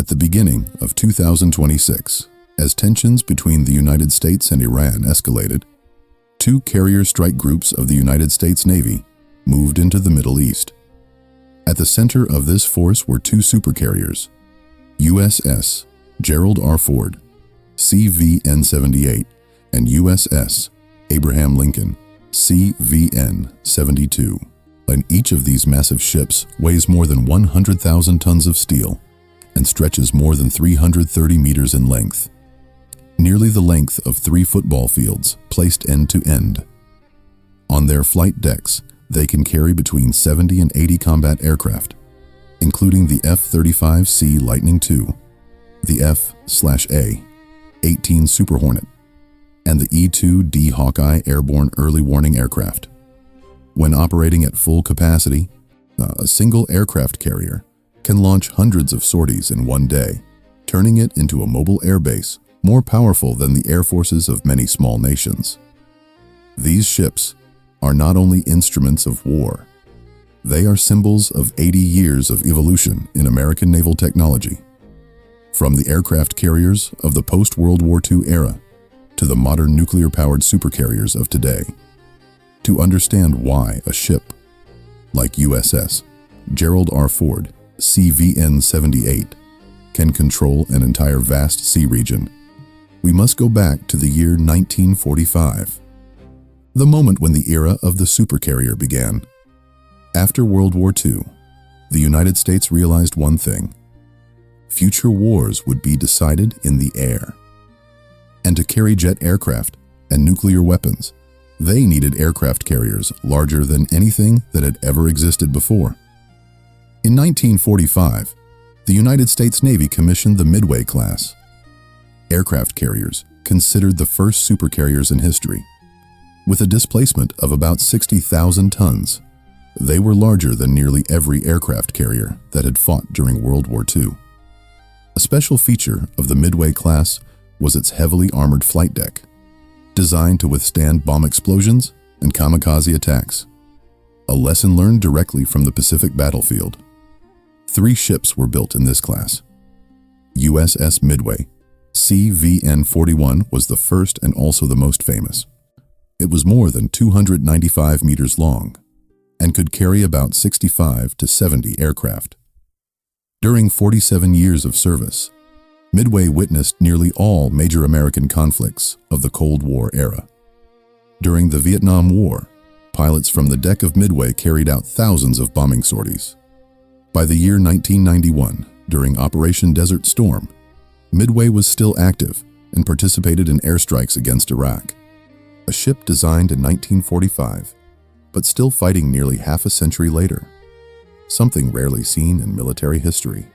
At the beginning of 2026, as tensions between the United States and Iran escalated, two carrier strike groups of the United States Navy moved into the Middle East. At the center of this force were two supercarriers, USS Gerald R. Ford, CVN-78, and USS Abraham Lincoln, CVN-72. And each of these massive ships weighs more than 100,000 tons of steel and stretches more than 330 meters in length, nearly the length of 3 football fields placed end to end. On their flight decks, they can carry between 70 and 80 combat aircraft, including the F-35C Lightning II, the F/A-18 Super Hornet, and the E-2D Hawkeye airborne early warning aircraft. When operating at full capacity, a single aircraft carrier can launch hundreds of sorties in one day, turning it into a mobile airbase more powerful than the air forces of many small nations. These ships are not only instruments of war, they are symbols of 80 years of evolution in American naval technology. From the aircraft carriers of the post-World War II era to the modern nuclear-powered supercarriers of today. To understand why a ship like USS Gerald R. Ford, CVN-78, can control an entire vast sea region, we must go back to the year 1945, the moment when the era of the supercarrier began. After World War II, the United States realized one thing: future wars would be decided in the air. And to carry jet aircraft and nuclear weapons, they needed aircraft carriers larger than anything that had ever existed before. In 1945, the United States Navy commissioned the Midway class aircraft carriers, considered the first supercarriers in history. With a displacement of about 60,000 tons, they were larger than nearly every aircraft carrier that had fought during World War II. A special feature of the Midway class was its heavily armored flight deck, designed to withstand bomb explosions and kamikaze attacks. A lesson learned directly from the Pacific battlefield. 3 ships were built in this class. USS Midway, CVN-41, was the first and also the most famous. It was more than 295 meters long and could carry about 65 to 70 aircraft. During 47 years of service, Midway witnessed nearly all major American conflicts of the Cold War era. During the Vietnam War, pilots from the deck of Midway carried out thousands of bombing sorties. By the year 1991, during Operation Desert Storm, Midway was still active and participated in airstrikes against Iraq. A ship designed in 1945, but still fighting nearly half a century later. Something rarely seen in military history.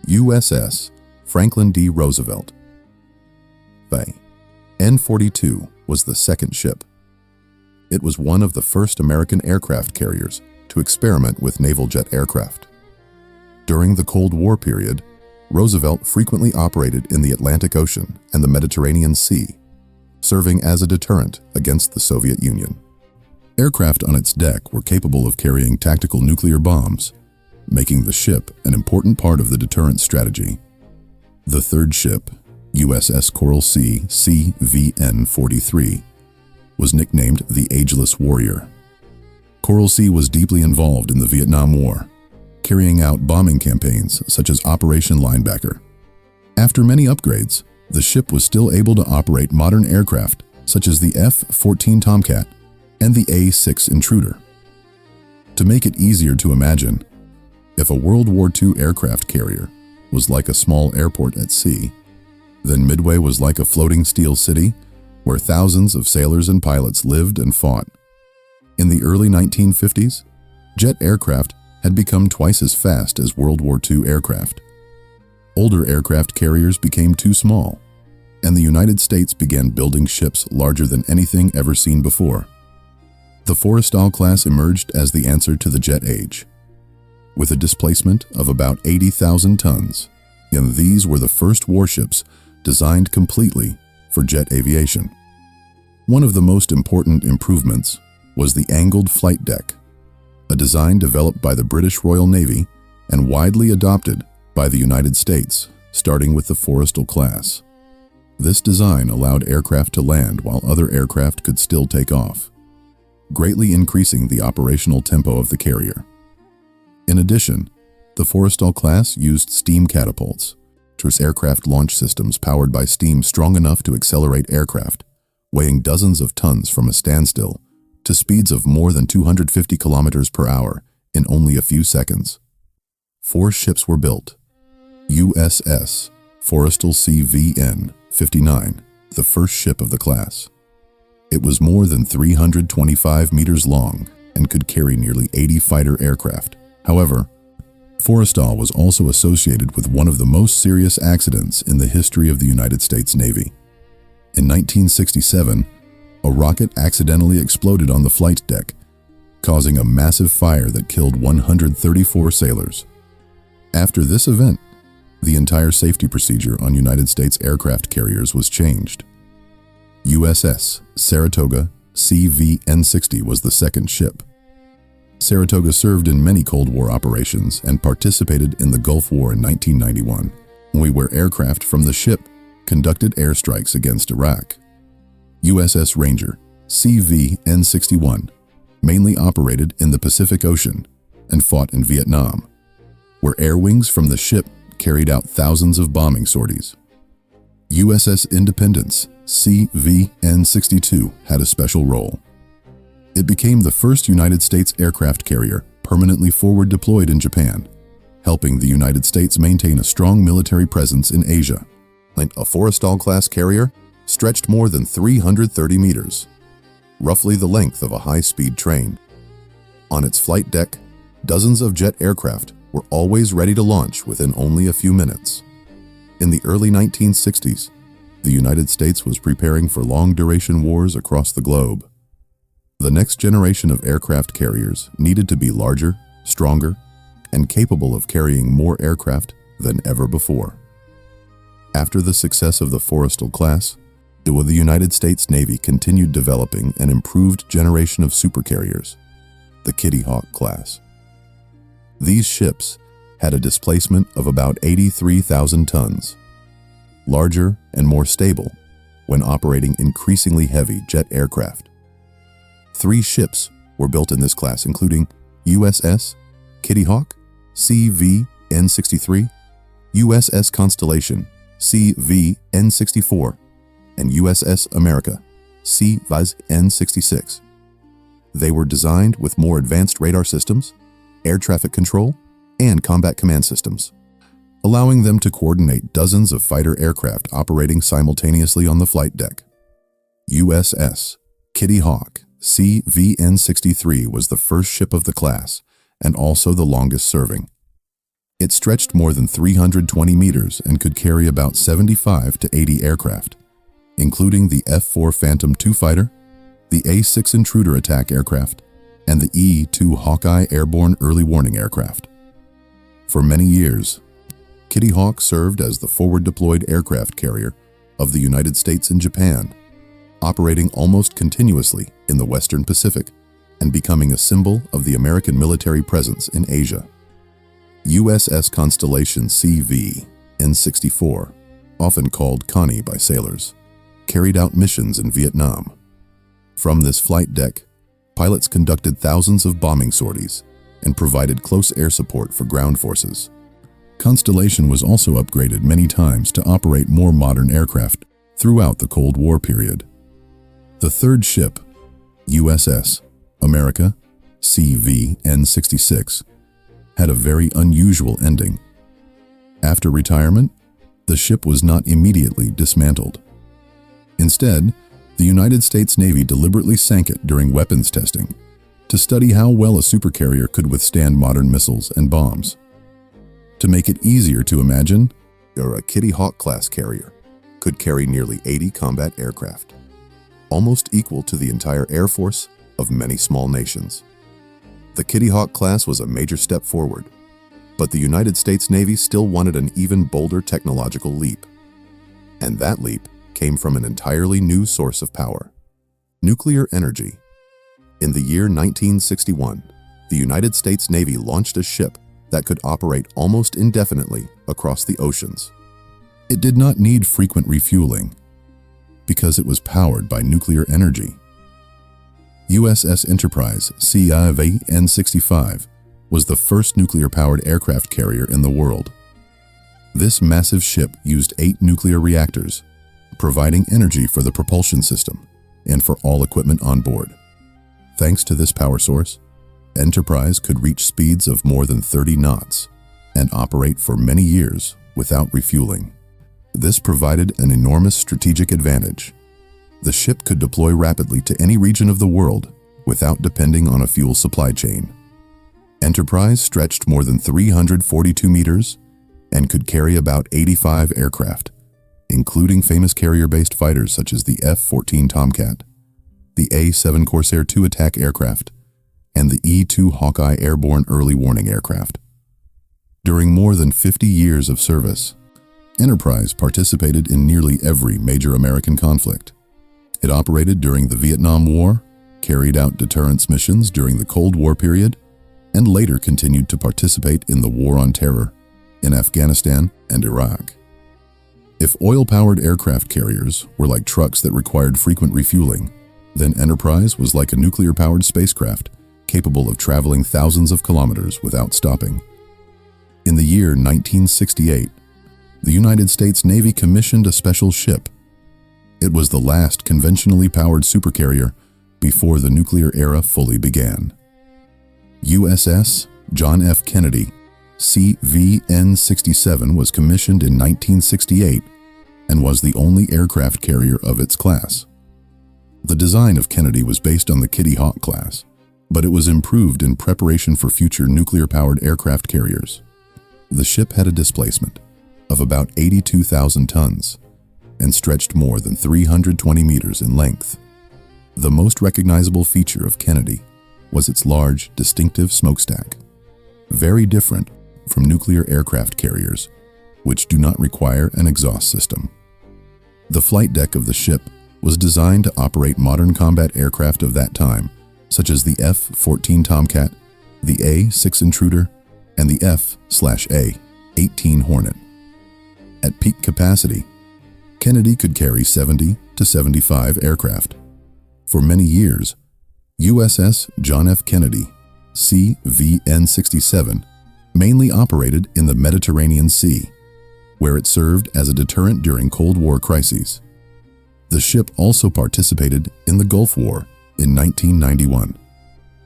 USS Franklin D. Roosevelt. N-42 was the second ship. It was one of the first American aircraft carriers to experiment with naval jet aircraft. During the Cold War period, Roosevelt frequently operated in the Atlantic Ocean and the Mediterranean Sea, serving as a deterrent against the Soviet Union. Aircraft on its deck were capable of carrying tactical nuclear bombs, making the ship an important part of the deterrent strategy. The third ship, USS Coral Sea CVN-43, was nicknamed the Ageless Warrior. Coral Sea was deeply involved in the Vietnam War, carrying out bombing campaigns such as Operation Linebacker. After many upgrades, the ship was still able to operate modern aircraft such as the F-14 Tomcat and the A-6 Intruder. To make it easier to imagine, if a World War II aircraft carrier was like a small airport at sea, then Midway was like a floating steel city where thousands of sailors and pilots lived and fought. In the early 1950s, jet aircraft had become twice as fast as World War II aircraft. Older aircraft carriers became too small, and the United States began building ships larger than anything ever seen before. The Forrestal class emerged as the answer to the jet age. With a displacement of about 80,000 tons, and these were the first warships designed completely for jet aviation. One of the most important improvements was the angled flight deck, a design developed by the British Royal Navy and widely adopted by the United States, starting with the Forrestal class. This design allowed aircraft to land while other aircraft could still take off, greatly increasing the operational tempo of the carrier. In addition, the Forrestal class used steam catapults, aircraft launch systems powered by steam strong enough to accelerate aircraft, weighing dozens of tons from a standstill to speeds of more than 250 kilometers per hour in only a few seconds. 4 ships were built. USS Forrestal CVN-59, the first ship of the class. It was more than 325 meters long and could carry nearly 80 fighter aircraft. However, Forrestal was also associated with one of the most serious accidents in the history of the United States Navy. In 1967, a rocket accidentally exploded on the flight deck, causing a massive fire that killed 134 sailors. After this event, the entire safety procedure on United States aircraft carriers was changed. USS Saratoga CVN-60 was the second ship. Saratoga served in many Cold War operations and participated in the Gulf War in 1991, where aircraft from the ship conducted airstrikes against Iraq. USS Ranger CVN-61 mainly operated in the Pacific Ocean and fought in Vietnam, where air wings from the ship carried out thousands of bombing sorties. USS Independence CVN-62 had a special role. It became the first United States aircraft carrier permanently forward deployed in Japan, helping the United States maintain a strong military presence in Asia. A Forrestal-class carrier stretched more than 330 meters, roughly the length of a high-speed train. On its flight deck, dozens of jet aircraft were always ready to launch within only a few minutes. In the early 1960s, the United States was preparing for long-duration wars across the globe. The next generation of aircraft carriers needed to be larger, stronger, and capable of carrying more aircraft than ever before. After the success of the Forrestal class, the United States Navy continued developing an improved generation of supercarriers, the Kitty Hawk class. These ships had a displacement of about 83,000 tons, larger and more stable when operating increasingly heavy jet aircraft. 3 ships were built in this class, including USS Kitty Hawk CVN-63, USS Constellation CVN-64, and USS America CVN-66. They were designed with more advanced radar systems, air traffic control, and combat command systems, allowing them to coordinate dozens of fighter aircraft operating simultaneously on the flight deck. USS Kitty Hawk CVN-63 was the first ship of the class and also the longest serving. It stretched more than 320 meters and could carry about 75 to 80 aircraft, including the F-4 Phantom II fighter, the A-6 Intruder attack aircraft, and the E-2 Hawkeye airborne early warning aircraft. For many years, Kitty Hawk served as the forward-deployed aircraft carrier of the United States and Japan, operating almost continuously in the Western Pacific and becoming a symbol of the American military presence in Asia. USS Constellation CVN-64, often called Connie by sailors, carried out missions in Vietnam. From this flight deck, pilots conducted thousands of bombing sorties and provided close air support for ground forces. Constellation was also upgraded many times to operate more modern aircraft throughout the Cold War period. The third ship, USS America CVN-66, had a very unusual ending. After retirement, the ship was not immediately dismantled. Instead, the United States Navy deliberately sank it during weapons testing to study how well a supercarrier could withstand modern missiles and bombs. To make it easier to imagine, a Kitty Hawk-class carrier could carry nearly 80 combat aircraft, almost equal to the entire air force of many small nations. The Kitty Hawk class was a major step forward, but the United States Navy still wanted an even bolder technological leap. And that leap came from an entirely new source of power: nuclear energy. In the year 1961, the United States Navy launched a ship that could operate almost indefinitely across the oceans. It did not need frequent refueling because it was powered by nuclear energy. USS Enterprise CIV-N65 was the first nuclear-powered aircraft carrier in the world. This massive ship used 8 nuclear reactors, providing energy for the propulsion system and for all equipment on board. Thanks to this power source, Enterprise could reach speeds of more than 30 knots and operate for many years without refueling. This provided an enormous strategic advantage. The ship could deploy rapidly to any region of the world without depending on a fuel supply chain. Enterprise stretched more than 342 meters and could carry about 85 aircraft, including famous carrier-based fighters such as the F-14 Tomcat, the A-7 Corsair II attack aircraft, and the E-2 Hawkeye airborne early warning aircraft. During more than 50 years of service, Enterprise participated in nearly every major American conflict. It operated during the Vietnam War, carried out deterrence missions during the Cold War period, and later continued to participate in the War on Terror in Afghanistan and Iraq. If oil-powered aircraft carriers were like trucks that required frequent refueling, then Enterprise was like a nuclear-powered spacecraft capable of traveling thousands of kilometers without stopping. In the year 1968, the United States Navy commissioned a special ship. It was the last conventionally powered supercarrier before the nuclear era fully began. USS John F. Kennedy CVN-67 was commissioned in 1968 and was the only aircraft carrier of its class. The design of Kennedy was based on the Kitty Hawk class, but it was improved in preparation for future nuclear-powered aircraft carriers. The ship had a displacement of about 82,000 tons and stretched more than 320 meters in length. The most recognizable feature of Kennedy was its large, distinctive smokestack, very different from nuclear aircraft carriers, which do not require an exhaust system. The flight deck of the ship was designed to operate modern combat aircraft of that time, such as the F-14 Tomcat, the A-6 Intruder, and the F/A-18 Hornet. At peak capacity, Kennedy could carry 70 to 75 aircraft. For many years, USS John F. Kennedy CVN-67 mainly operated in the Mediterranean Sea, where it served as a deterrent during Cold War crises. The ship also participated in the Gulf War in 1991,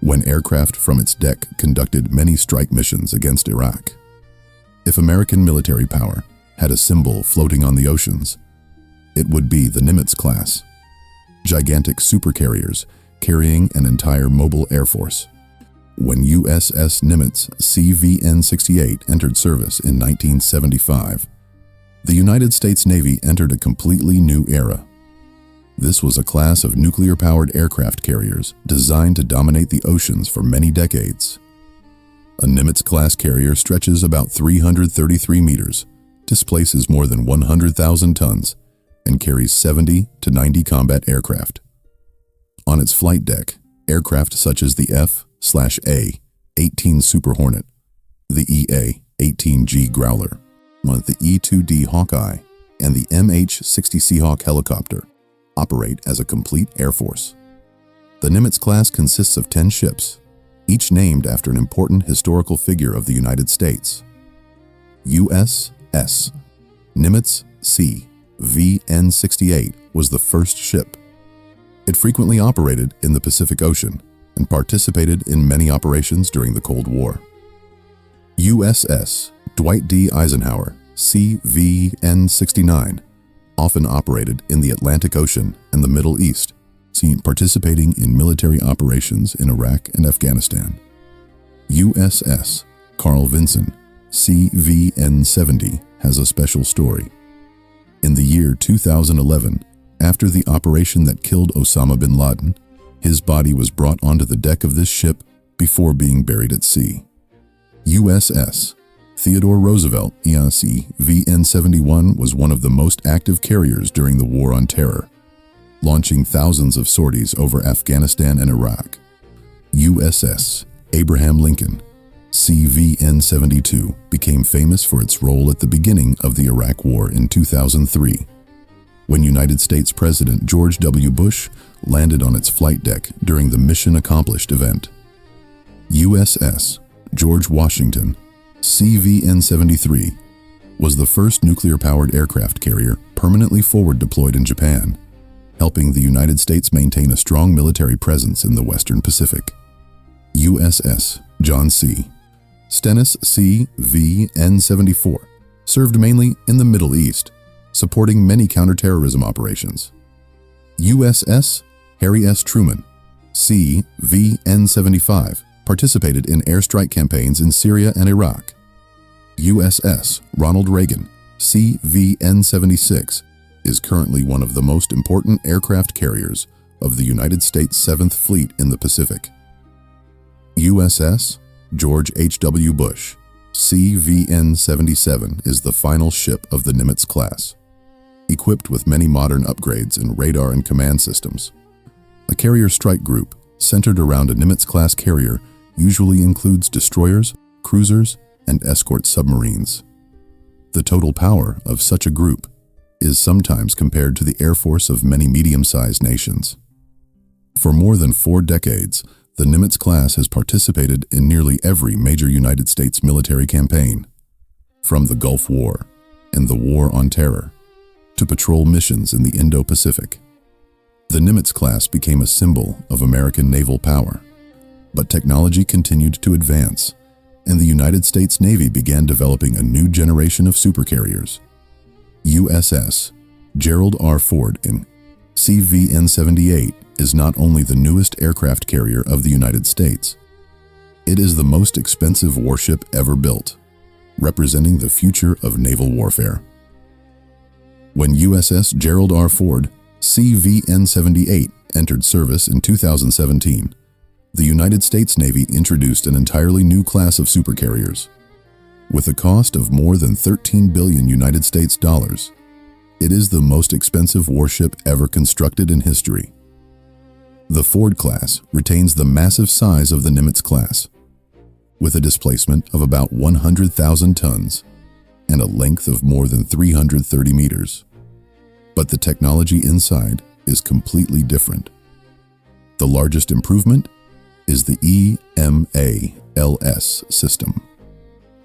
when aircraft from its deck conducted many strike missions against Iraq. If American military power had a symbol floating on the oceans, it would be the Nimitz class, gigantic supercarriers carrying an entire mobile air force. When USS Nimitz CVN-68 entered service in 1975, the United States Navy entered a completely new era. This was a class of nuclear-powered aircraft carriers designed to dominate the oceans for many decades. A Nimitz-class carrier stretches about 333 meters, displaces more than 100,000 tons, and carries 70 to 90 combat aircraft. On its flight deck, aircraft such as the F/A-18 Super Hornet, the EA-18G Growler, the E-2D Hawkeye, and the MH-60 Seahawk helicopter operate as a complete air force. The Nimitz class consists of 10 ships, each named after an important historical figure of the United States. USS Nimitz CVN-68 was the first ship. It frequently operated in the Pacific Ocean and participated in many operations during the Cold War. USS Dwight D. Eisenhower CVN-69 often operated in the Atlantic Ocean and the Middle East, participating in military operations in Iraq and Afghanistan. USS Carl Vinson CVN-70 has a special story. In the year 2011, after the operation that killed Osama bin Laden, his body was brought onto the deck of this ship before being buried at sea. USS Theodore Roosevelt CVN-71 was one of the most active carriers during the War on Terror, launching thousands of sorties over Afghanistan and Iraq. USS Abraham Lincoln CVN-72 became famous for its role at the beginning of the Iraq War in 2003, when United States President George W. Bush landed on its flight deck during the Mission Accomplished event. USS George Washington, CVN-73, was the first nuclear-powered aircraft carrier permanently forward deployed in Japan, helping the United States maintain a strong military presence in the Western Pacific. USS John C. Stennis CVN-74 served mainly in the Middle East, supporting many counterterrorism operations. USS Harry S. Truman, CVN-75, participated in airstrike campaigns in Syria and Iraq. USS Ronald Reagan, CVN-76, is currently one of the most important aircraft carriers of the United States 7th Fleet in the Pacific. USS George H.W. Bush, CVN-77, is the final ship of the Nimitz class, equipped with many modern upgrades in radar and command systems. A carrier strike group centered around a Nimitz-class carrier usually includes destroyers, cruisers, and escort submarines. The total power of such a group is sometimes compared to the air force of many medium-sized nations. For more than 4 decades, the Nimitz class has participated in nearly every major United States military campaign, from the Gulf War and the War on Terror to patrol missions in the Indo-Pacific. The Nimitz class became a symbol of American naval power, but technology continued to advance, and the United States Navy began developing a new generation of supercarriers. USS Gerald R. Ford in CVN-78 is not only the newest aircraft carrier of the United States, it is the most expensive warship ever built, representing the future of naval warfare. When USS Gerald R. Ford, CVN-78, entered service in 2017, the United States Navy introduced an entirely new class of supercarriers. With a cost of more than $13 billion United States dollars, it is the most expensive warship ever constructed in history. The Ford class retains the massive size of the Nimitz class, with a displacement of about 100,000 tons and a length of more than 330 meters. But the technology inside is completely different. The largest improvement is the EMALS system,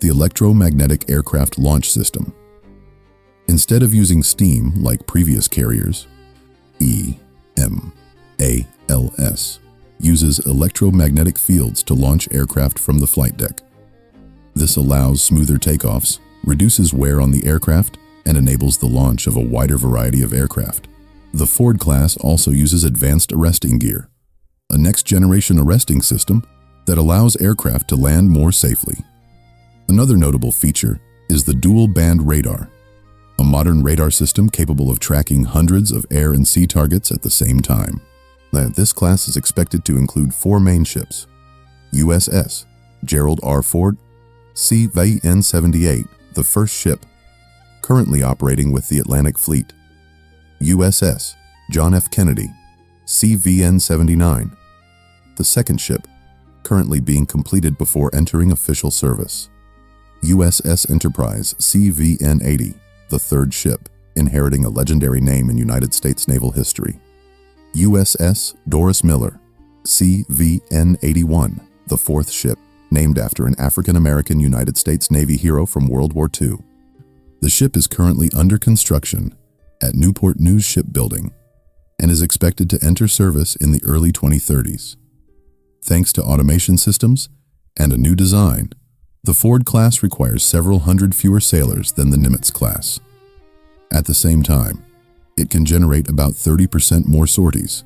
the Electromagnetic Aircraft Launch System. Instead of using steam like previous carriers, EMALS uses electromagnetic fields to launch aircraft from the flight deck. This allows smoother takeoffs, reduces wear on the aircraft, and enables the launch of a wider variety of aircraft. The Ford class also uses advanced arresting gear, a next-generation arresting system that allows aircraft to land more safely. Another notable feature is the dual-band radar, a modern radar system capable of tracking hundreds of air and sea targets at the same time. This class is expected to include 4 main ships: USS Gerald R. Ford, CVN-78, the first ship currently operating with the Atlantic Fleet; USS John F. Kennedy, CVN-79, the second ship currently being completed before entering official service; USS Enterprise, CVN-80, the third ship, inheriting a legendary name in United States naval history; USS Doris Miller, CVN-81, the fourth ship, named after an African-American United States Navy hero from World War II. The ship is currently under construction at Newport News Shipbuilding and is expected to enter service in the early 2030s. Thanks to automation systems and a new design, the Ford class requires several hundred fewer sailors than the Nimitz class. At the same time, it can generate about 30% more sorties,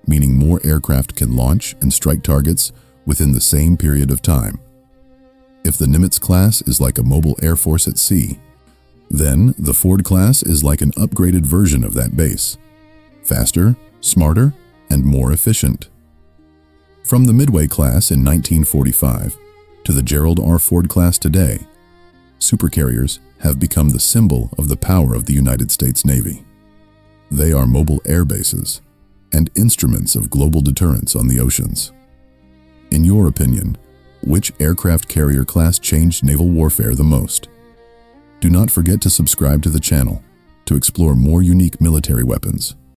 meaning more aircraft can launch and strike targets within the same period of time. If the Nimitz class is like a mobile air force at sea, then the Ford class is like an upgraded version of that base: faster, smarter, and more efficient. From the Midway class in 1945 to the Gerald R. Ford class today, supercarriers have become the symbol of the power of the United States Navy. They are mobile air bases and instruments of global deterrence on the oceans. In your opinion, Which aircraft carrier class changed naval warfare the most? Do not forget to subscribe to the channel to explore more unique military weapons.